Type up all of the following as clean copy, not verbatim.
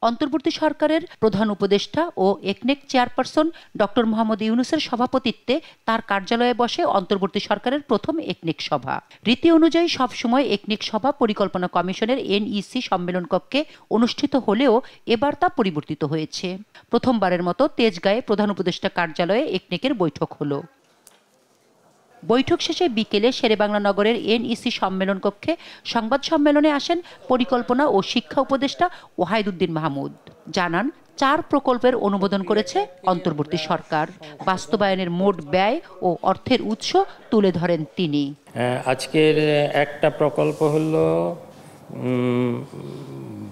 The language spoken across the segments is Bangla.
অন্তর্বর্তী সরকারের প্রধান উপদেষ্টা ও একনেক চেয়ারপারসন ডক্টর মোহাম্মদ ইউনূসের সভাপতিত্বে তার কার্যালয়ে বসে অন্তর্বর্তী সরকারের প্রথম একনেক সভা। রীতি অনুযায়ী সবসময় একনেক সভা পরিকল্পনা কমিশনের NEC সম্মেলন কক্ষে অনুষ্ঠিত হলেও এবার তা পরিবর্তিত হয়েছে। প্রথমবারের মতো তেজগাঁয়ে প্রধান উপদেষ্টা কার্যালয়ে একনেকের বৈঠক হলো। বৈঠক শেষে বিকেলে শেরেবাংলা নগরের NEC সম্মেলন কক্ষে সংবাদ সম্মেলনে আসেন পরিকল্পনা ও শিক্ষা উপদেষ্টা ওয়াহিদুদ্দিন মাহমুদ। জানান 4 প্রকল্পের অনুমোদন করেছে অন্তর্বর্তী সরকার। বাস্তবায়নের মোট ব্যয় ও অর্থের উৎস তুলে ধরেন তিনি। আজকের একটা প্রকল্প হলো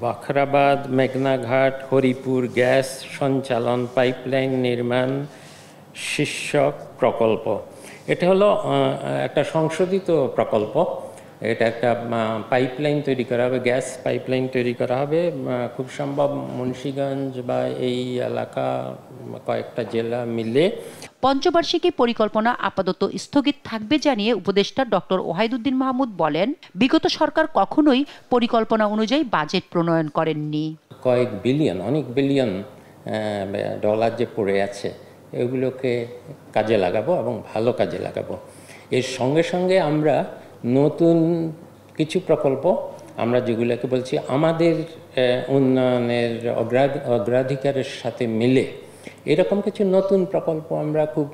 বাখরাবাদ মেঘনাঘাট হরিপুর গ্যাস সঞ্চালন পাইপলাইন নির্মাণ শীর্ষক প্রকল্প। এটা হলো একটা সংশোধিত প্রকল্প। এটা একটা পাইপলাইন তৈরি করা হবে, গ্যাস পাইপলাইন তৈরি করা হবে। খুব সম্ভব মুন্সিগঞ্জ বা এই এলাকা কয়েকটা জেলা মিলে। পঞ্চবার্ষিকী পরিকল্পনা আপাতত স্থগিত থাকবে জানিয়ে উপদেষ্টা ডক্টর ওয়াহিদুদ্দিন মাহমুদ বলেন, বিগত সরকার কখনোই পরিকল্পনা অনুযায়ী বাজেট প্রণয়ন করেননি। কয়েক বিলিয়ন, অনেক বিলিয়ন ডলার যে পড়ে আছে, এগুলোকে কাজে লাগাবো এবং ভালো কাজে লাগাবো। এর সঙ্গে সঙ্গে আমরা নতুন কিছু প্রকল্প, আমরা যেগুলোকে বলছি আমাদের উন্নয়নের অগ্রাধিকারের সাথে মিলে, এরকম কিছু নতুন প্রকল্প আমরা খুব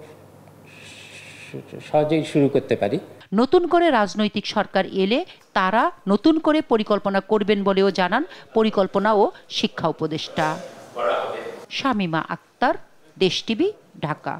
সহজেই শুরু করতে পারি। নতুন করে রাজনৈতিক সরকার এলে তারা নতুন করে পরিকল্পনা করবেন বলেও জানান পরিকল্পনা ও শিক্ষা উপদেষ্টা। শামীমা আক্তার, দেশ টিভি, ঢাকা।